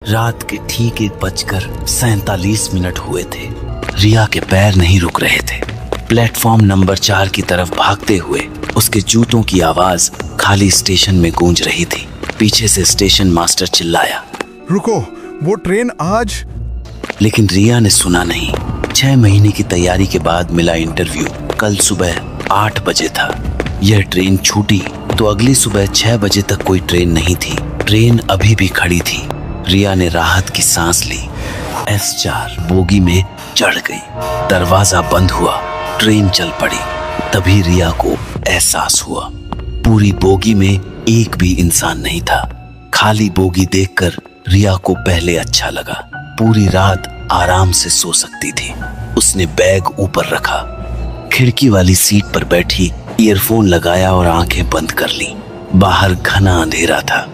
रात के ठीक 1:47 हुए थे। रिया के पैर नहीं रुक रहे थे। प्लेटफॉर्म नंबर 4 की तरफ भागते हुए उसके जूतों की आवाज खाली स्टेशन में गूंज रही थी। पीछे से स्टेशन मास्टर चिल्लाया, रुको, वो ट्रेन आज। लेकिन रिया ने सुना नहीं। 6 महीने की तैयारी के बाद मिला इंटरव्यू। कल सुबह 8 बजे था। यह ट्रेन छूटी तो अगली सुबह 6 बजे तक कोई ट्रेन नहीं थी। ट्रेन अभी भी खड़ी थी। रिया ने राहत की सांस ली। S4 बोगी में चढ़ गई। दरवाजा बंद हुआ। ट्रेन चल पड़ी। तभी रिया को एहसास हुआ, पूरी बोगी में एक भी इंसान नहीं था। खाली बोगी देखकर रिया को पहले अच्छा लगा। पूरी रात आराम से सो सकती थी। उसने बैग ऊपर रखा, खिड़की वाली सीट पर बैठी, ईयरफोन लगाया और आंखें बंद कर ली। बाहर घना अंधेरा था।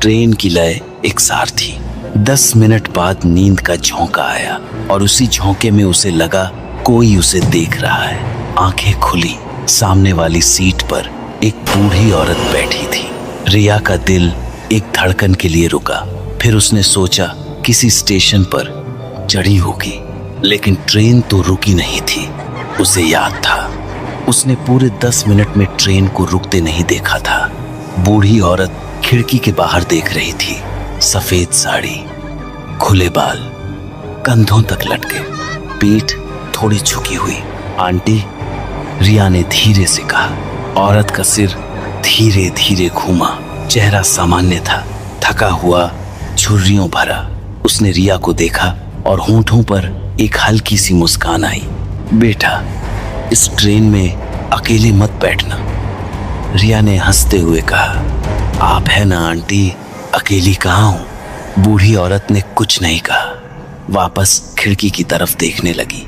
ट्रेन की लय एकसार थी। 10 मिनट बाद नींद का झोंका आया और उसी झोंके में उसे लगा कोई उसे देख रहा है। आंखें खुली। सामने वाली सीट पर एक बूढ़ी औरत बैठी थी। रिया का दिल एक धड़कन के लिए रुका। फिर उसने सोचा किसी स्टेशन पर चढ़ी होगी, लेकिन ट्रेन तो रुकी नहीं थी। उसे याद था, उसने पूरे 10 मिनट में ट्रेन को रुकते नहीं देखा था। बूढ़ी औरत खिड़की के बाहर देख रही थी। सफेद साड़ी, खुले बाल, कंधों तक लटके, पीठ थोड़ी झुकी हुई। आंटी, रिया ने धीरे से कहा। औरत का सिर धीरे धीरे घूमा। चेहरा सामान्य था, थका हुआ, झुर्रियों भरा। उसने रिया को देखा और होंठों पर एक हल्की सी मुस्कान आई। बेटा, इस ट्रेन में अकेले मत बैठना। रिया ने हंसते हुए कहा, आप है ना आंटी, अकेली कहाँ हूं। बूढ़ी औरत ने कुछ नहीं कहा, वापस खिड़की की तरफ देखने लगी।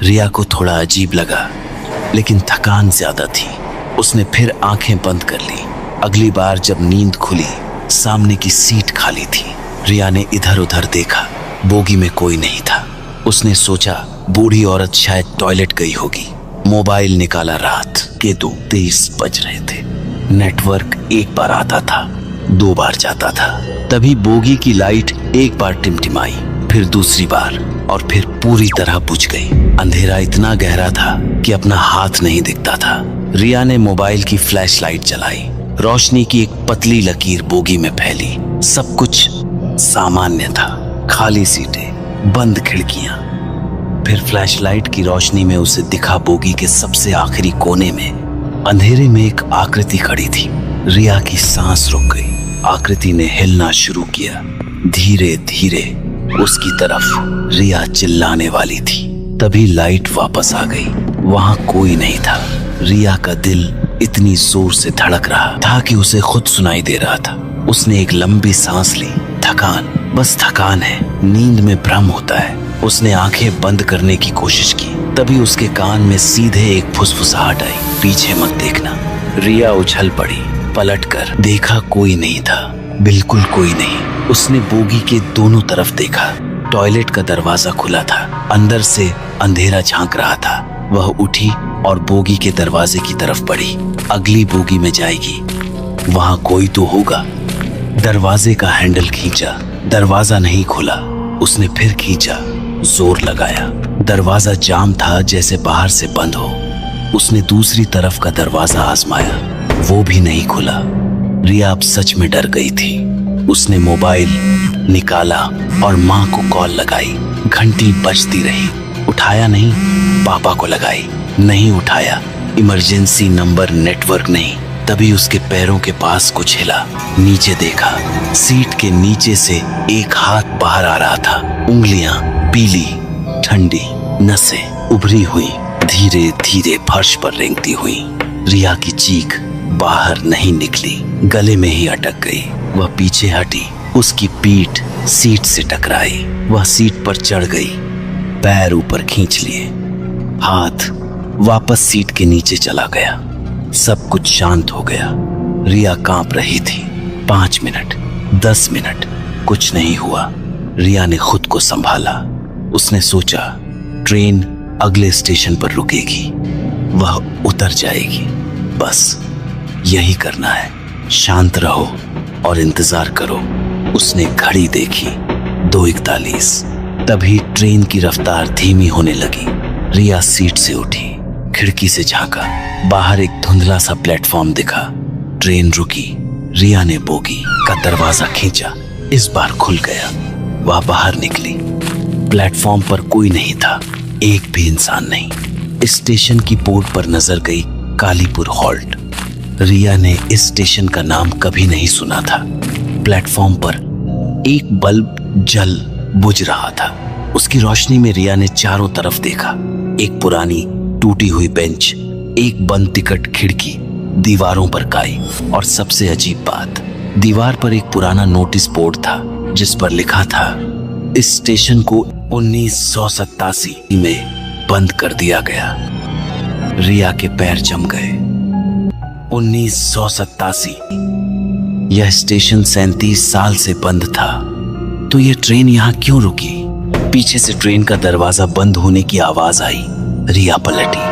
रिया को थोड़ा अजीब लगा, लेकिन थकान ज्यादा थी। उसने फिर आंखें बंद कर ली। अगली बार जब नींद खुली, सामने की सीट खाली थी। रिया ने इधर उधर देखा, बोगी में कोई नहीं था। उसने सोचा बूढ़ी औरत शायद टॉयलेट गई होगी। मोबाइल निकाला। रात के 2:23 बज रहे थे। नेटवर्क एक बार आता था, 2 बार जाता था। तभी बोगी की लाइट एक बार टिमटिमाई, फिर दूसरी बार, और फिर पूरी तरह बुझ गई। अंधेरा इतना गहरा था कि अपना हाथ नहीं दिखता था। रिया ने मोबाइल की फ्लैश लाइट जलाई। रोशनी की एक पतली लकीर बोगी में फैली। सब कुछ सामान्य था, खाली सीटें, बंद खिड़कियां। फिर फ्लैशलाइट की रोशनी में उसे दिखा बोगी के सबसे आखिरी कोने में अंधेरे में एक आकृति खड़ी थी। रिया की सांस रुक गई। आकृति ने हिलना शुरू किया। धीरे धीरे उसकी तरफ रिया चिल्लाने वाली थी। तभी लाइट वापस आ गई। वहां कोई नहीं था। रिया का दिल इतनी जोर से धड़क रहा था कि उसे खुद सुनाई दे रहा था। उसने एक लंबी सांस ली। थकान, बस थकान है, नींद में भ्रम होता है। उसने आंखें बंद करने की कोशिश की। तभी उसके कान में सीधे एक फुसफुसाहट आई, पीछे मत देखना। रिया उछल पड़ी। पलटकर देखा, कोई नहीं था, बिल्कुल कोई नहीं। उसने बोगी के दोनों तरफ देखा। टॉयलेट का दरवाजा खुला था। अंदर से अंधेरा झांक रहा था। वह उठी और बोगी के दरवाजे की तरफ बढ़ी। अगली बोगी में जाएगी, वहां कोई तो होगा। दरवाजे का हैंडल खींचा, दरवाजा नहीं खुला। उसने फिर खींचा, जोर लगाया। दरवाजा जाम था, जैसे बाहर से बंद हो। उसने दूसरी तरफ का दरवाजा आजमाया, वो भी नहीं खुला। रिया अब सच में डर गई थी। उसने मोबाइल निकाला और माँ को कॉल लगाई। घंटी बजती रही, उठाया नहीं। पापा को लगाई, नहीं उठाया। इमरजेंसी नंबर, नेटवर्क नहीं। तभी उसके पैरों के पास कुछ हिला। नीचे देखा, सीट के नीचे से एक हाथ बाहर आ रहा था। उंगलियां पीली, ठंडी, नसें उभरी हुई, धीरे धीरे फर्श पर रेंगती हुई। रिया की चीख बाहर नहीं निकली, गले में ही अटक गई। वह पीछे हटी। उसकी पीठ सीट से टकराई। वह सीट पर चढ़ गई, पैर ऊपर खींच लिए। हाथ वापस सीट के नीचे चला गया। सब कुछ शांत हो गया। रिया कांप रही थी। 5 मिनट, 10 मिनट, कुछ नहीं हुआ। रिया ने खुद को संभाला। उसने सोचा ट्रेन अगले स्टेशन पर रुकेगी, वह उतर जाएगी। बस यही करना है। शांत रहो और इंतजार करो। उसने घड़ी देखी, 2:41। तभी ट्रेन की रफ्तार धीमी होने लगी। रिया सीट से उठी, खिड़की से झांका। बाहर एक धुंधला सा प्लेटफॉर्म दिखा। ट्रेन रुकी। रिया ने बोगी का दरवाजा खींचा। इस बार खुल गया। वह बाहर निकली। प्लेटफॉर्म पर कोई नहीं था, एक भी इंसान नहीं। स्टेशन की बोर्ड पर नजर गई, कालीपुर हॉल्ट। रिया ने इस स्टेशन का नाम कभी नहीं सुना था। प्लेटफॉर्म पर एक बल्ब जल बुझ रहा था। उसकी रोशनी में रिया ने चारों तरफ देखा। एक पुरानी टूटी हुई बेंच, एक बंद टिकट खिड़की, दीवारों पर काई, और सबसे अजीब बात, दीवार पर एक पुराना नोटिस बोर्ड था जिस पर लिखा था, इस स्टेशन को 1987 में बंद कर दिया गया। रिया के पैर जम गए। 1987। यह स्टेशन 37 साल से बंद था। तो यह ट्रेन यहाँ क्यों रुकी? पीछे से ट्रेन का दरवाजा बंद होने की आवाज आई। रिया पलटी।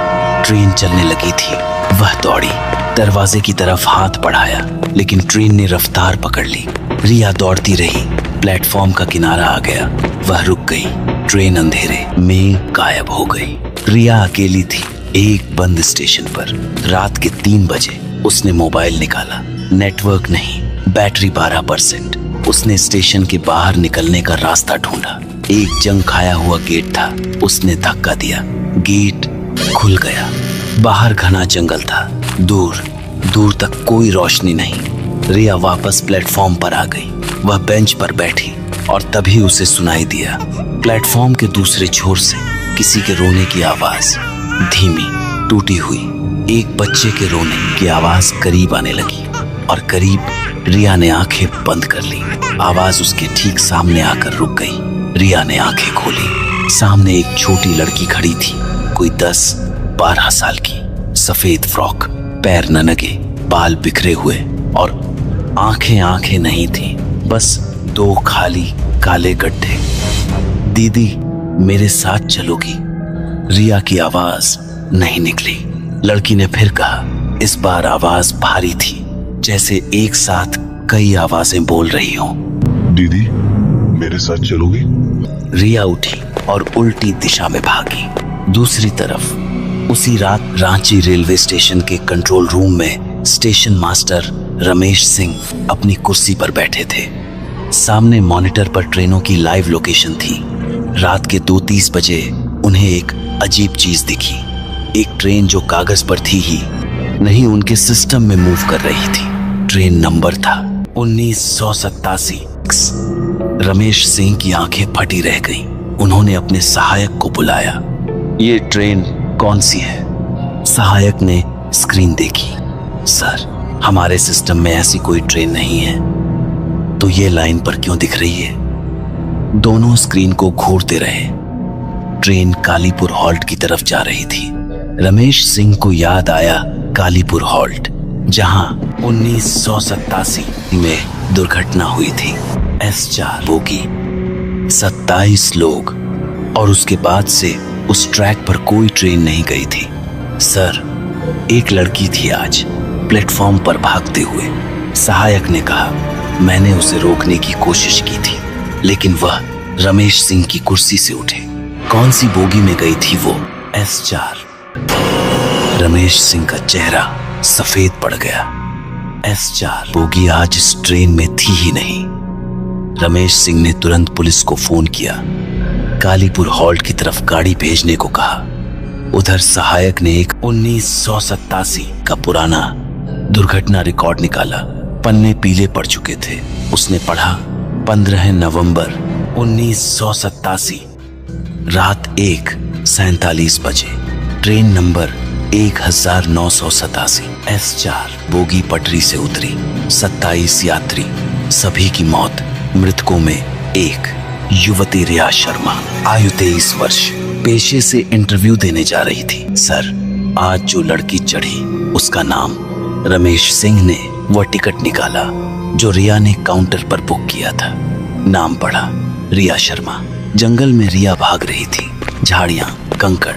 ट्रेन चलने लगी थी। वह दौड़ी, दरवाजे की तरफ हाथ बढ़ाया, लेकिन ट्रेन ने रफ्तार पकड़ ली। रिया दौड़ती रही। प्लेटफॉर्म का किनारा आ गया। वह रुक गई। ट्रेन अंधेरे में गायब हो गई। रिया अकेली थी, एक बंद स्टेशन पर। रात के 3 बजे उसने मोबाइल निकाला। नेटवर्क नहीं, बैटरी 12%। उसने स्टेशन के बाहर निकलने का रास्ता ढूंढा। एक जंग खाया हुआ गेट था। उसने धक्का दिया, गेट खुल गया। बाहर घना जंगल था। दूर दूर तक कोई रोशनी नहीं। रिया वापस प्लेटफॉर्म पर आ गई। वह बेंच पर बैठी और तभी उसे सुनाई दिया, प्लेटफॉर्म के दूसरे छोर से किसी के रोने की आवाज, धीमी, टूटी हुई। एक बच्चे के रोने की आवाज करीब आने लगी और करीब। रिया ने आंखें बंद कर ली। आवाज उसके ठीक सामने आकर रुक गई। रिया ने आंखें खोली। सामने एक छोटी लड़की खड़ी थी, कोई 10-12 साल की। सफेद फ्रॉक, पैर ननगे, बाल बिखरे हुए और आंखें नहीं थी, बस 2 खाली काले गड्ढे। दीदी, मेरे साथ चलोगी? रिया की आवाज नहीं निकली। लड़की ने फिर कहा। इस बार आवाज भारी थी, जैसे एक साथ कई आवाजें बोल रही हों। दीदी, मेरे साथ चलोगी? रिया उठी और उल्टी दिशा में भागी। दूसरी तरफ उसी रात रांची रेलवे स्टेशन के कंट्रोल रूम में स्टेशन मास्टर रमेश सिंह अपनी कुर्सी पर बैठे थे। सामने मॉनिटर पर ट्रेनों की लाइव लोकेशन थी। रात के 2:30 बजे उन्हें एक अजीब चीज दिखी। एक ट्रेन जो कागज पर थी ही नहीं, उनके सिस्टम में मूव कर रही थी। ट्रेन नंबर था 1987। रमेश सिंह की आंखें फटी रह गईं। उन्होंने अपने सहायक को बुलाया। ये ट्रेन कौन सी है? सहायक ने स्क्रीन देखी। सर, हमारे सिस्टम में ऐसी कोई ट्रेन नहीं है। तो ये लाइन पर क्यों दिख रही है? दोनों स्क्रीन को घूरते रहे। ट्रेन कालीपुर हॉल्ट की तरफ जा रही थी। रमेश सिंह को याद आया कालीपुर हॉल्ट, जहां 1987 में दुर्घटना हुई थी। S4 बोगी, 27 लोग, और उसके बाद से उस ट्रैक पर कोई ट्रेन नहीं गई थी। सर, एक लड़की थी आज प्लेटफॉर्म पर भागते हुए। सहायक ने कहा। मैंने उसे रोकने की कोशिश की थी, लेकिन वह रमेश सिंह की कुर्सी से उठे। कौन सी बोगी में गई थी वो? S4। रमेश सिंह का चेहरा सफेद पड़ गया। S4 बोगी आज इस ट्रेन में थी ही नहीं। रमेश सिंह ने तुरंत पुलिस को फोन किया। कालीपुर हॉल्ट की तरफ गाड़ी भेजने को कहा। उधर सहायक ने एक 1987 का पुराना दुर्घटना रिकॉर्ड निकाला। पन्ने पीले पड़ चुके थे। उसने पढ़ा, 15 नवंबर 1987, रात 1:47 बजे, ट्रेन नंबर 1987। S4 बोगी पटरी से उतरी। 27 यात्री, सभी की मौत। मृतकों में एक युवती रिया शर्मा, आयु 23 वर्ष, पेशे से इंटरव्यू देने जा रही थी। सर, आज जो लड़की चढ़ी उसका नाम रमेश सिंह ने वह टिकट निकाला जो रिया ने काउंटर पर बुक किया था। नाम पढ़ा, रिया शर्मा। जंगल में रिया भाग रही थी। झाड़ियां, कंकड़,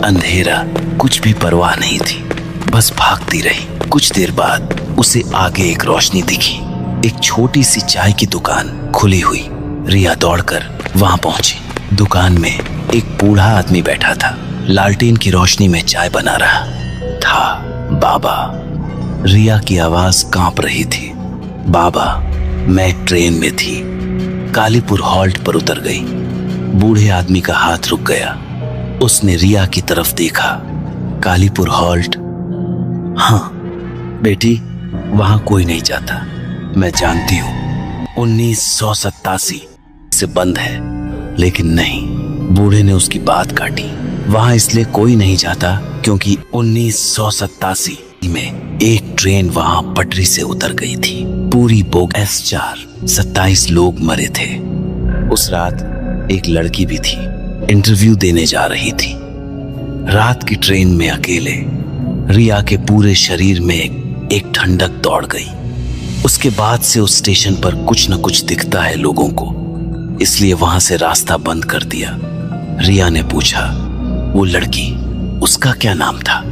अंधेरा, कुछ भी परवाह नहीं थी, बस भागती रही। कुछ देर बाद उसे आगे एक रोशनी दिखी। एक छोटी सी चाय की दुकान खुली हुई। रिया दौड़कर वहां पहुंची। दुकान में एक बूढ़ा आदमी बैठा था, लालटेन की रोशनी में चाय बना रहा था। बाबा। रिया की आवाज कांप रही थी। बाबा, मैं ट्रेन में थी, कालीपुर हॉल्ट पर उतर गई। बूढ़े आदमी का हाथ रुक गया। उसने रिया की तरफ देखा। कालीपुर हॉल्ट? हाँ बेटी, वहां कोई नहीं जाता, मैं जानती हूं 1987 से बंद है। लेकिन नहीं, बूढ़े ने उसकी बात काटी। वहां इसलिए कोई नहीं जाता क्योंकि 1987 में एक ट्रेन वहां पटरी से उतर गई थी। पूरी बोग S4, 27 लोग मरे थे। उस रात एक लड़की भी थी, इंटरव्यू देने जा रही थी। रात की ट्रेन में अकेले रिया के पूरे शरीर में एक ठंडक दौड़ गई। उसके बाद से उस स्टेशन पर कुछ न कुछ दिखता है लोगों को, इसलिए वहां से रास्ता बंद कर दिया। रिया ने पूछा, वो लड़की, उसका क्या नाम था?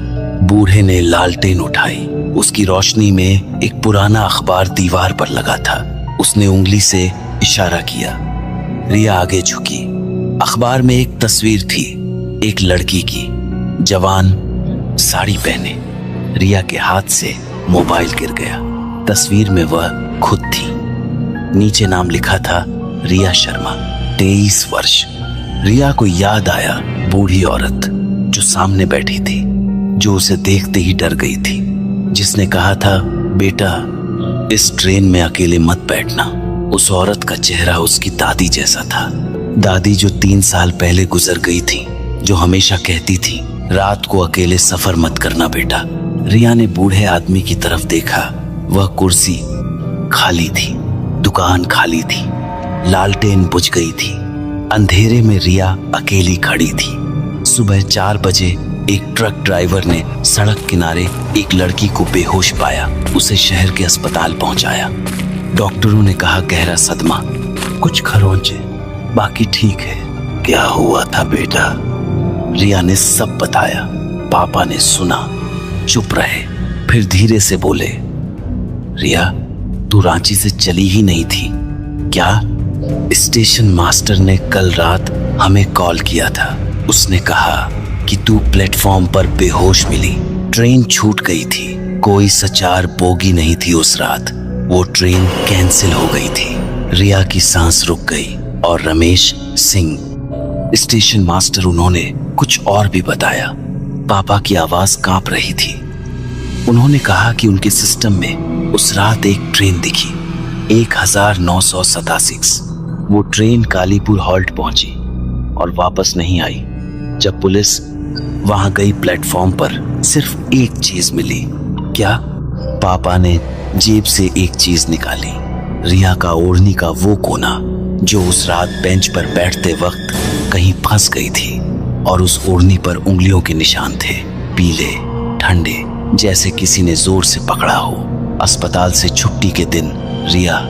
बूढ़े ने लालटेन उठाई। उसकी रोशनी में एक पुराना अखबार दीवार पर लगा था। उसने उंगली से इशारा किया। रिया आगे झुकी। अखबार में एक तस्वीर थी, एक लड़की की, जवान, साड़ी पहने। रिया के हाथ से मोबाइल गिर गया। तस्वीर में वह खुद थी। नीचे नाम लिखा था रिया शर्मा, 23 वर्ष। रिया को याद आया बूढ़ी औरत जो सामने बैठी थी, जो उसे देखते ही डर गई थी, जिसने कहा था, बेटा इस ट्रेन में अकेले मत बैठना। उस औरत का चेहरा उसकी दादी जैसा था। दादी जो 3 साल पहले गुजर गई थी, जो हमेशा कहती थी, रात को अकेले सफर मत करना बेटा। रिया ने बूढ़े आदमी की तरफ देखा। वह कुर्सी खाली थी, दुकान खाली थी, लालटेन बुझ गई थी। अंधेरे में रिया अकेली खड़ी थी। सुबह 4 बजे एक ट्रक ड्राइवर ने सड़क किनारे एक लड़की को बेहोश पाया। उसे शहर के अस्पताल पहुंचाया। डॉक्टरों ने कहा गहरा सदमा, कुछ खरोंचे, बाकी ठीक है। क्या हुआ था बेटा? रिया ने सब बताया। पापा ने सुना, चुप रहे, फिर धीरे से बोले, रिया तू रांची से चली ही नहीं थी क्या? स्टेशन मास्टर ने कल रात हमें कॉल किया था। उसने कहा कि तू प्लेटफॉर्म पर बेहोश मिली। ट्रेन छूट गई थी, कोई सचार बोगी नहीं थी उस रात। वो ट्रेन कैंसिल हो गई थी। रिया की सांस रुक गई। और रमेश सिंह, स्टेशन मास्टर, उन्होंने कुछ और भी बताया। पापा की आवाज कांप रही थी। उन्होंने कहा कि उनके सिस्टम में उस रात एक ट्रेन दिखी, 1987। वो ट्रेन कालीपुर हॉल्ट पहुंची और वापस नहीं आई। जब पुलिस वहां गई, प्लेटफॉर्म पर सिर्फ एक चीज मिली। क्या? पापा ने जेब से एक चीज निकाली, रिया का ओढ़नी का वो कोना जो उस रात बेंच पर बैठते वक्त कहीं फंस गई थी। और उस ओढ़नी पर उंगलियों के निशान थे, पीले, ठंडे, जैसे किसी ने जोर से पकड़ा हो। अस्पताल से छुट्टी के दिन रिया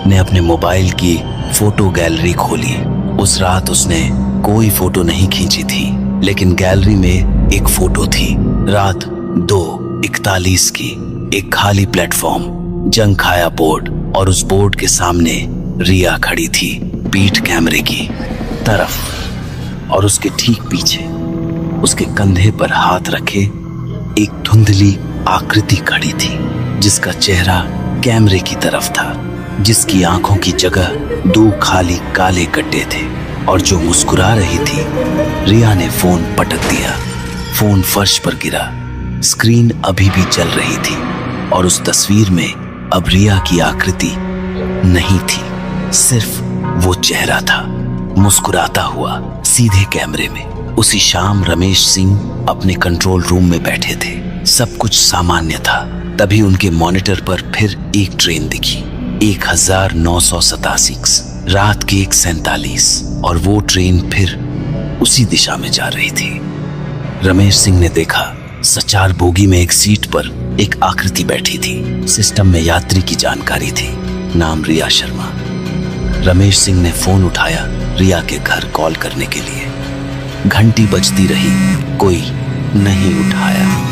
ने अपने मोबाइल की फोटो गैलरी खोली। उस रात उसने कोई फोटो नहीं खींची थी, लेकिन गैलरी में एक फोटो थी, रात 2:41 की। एक खाली प्लेटफॉर्म, जंग खाया बोर्ड, और उस बोर्ड के सामने रिया खड़ी थी, पीठ कैमरे की तरफ, और उसके ठीक पीछे, उसके कंधे पर हाथ रखे, एक धुंधली आकृति खड़ी थी, जिसका चेहरा कैमरे की तरफ था, जिसकी आंखों की जगह 2 खाली काले गड्ढे थे, और जो मुस्कुरा रही थी। रिया ने फोन पटक दिया। फोन फर्श पर गिरा। स्क्रीन अभी भी चल रही थी, और उस तस्वीर में अब रिया की आकृति नहीं थी, सिर्फ वो चेहरा था, मुस्कुराता हुआ सीधे कैमरे में। उसी शाम रमेश सिंह अपने कंट्रोल रूम में बैठे थे। सब कुछ सामान्य था। तभी उनके मॉनिटर पर फिर एक ट्रेन दिखी, 1987, रात के 1:47, और वो ट्रेन फिर उसी दिशा में जा रही थी। रमेश सिंह ने देखा, सचार बोगी में एक सीट पर एक आकृति बैठी थी। सिस्टम में यात्री की जानकारी थी, नाम रिया शर्मा। रमेश सिंह ने फोन उठाया रिया के घर कॉल करने के लिए। घंटी बजती रही, कोई नहीं उठाया।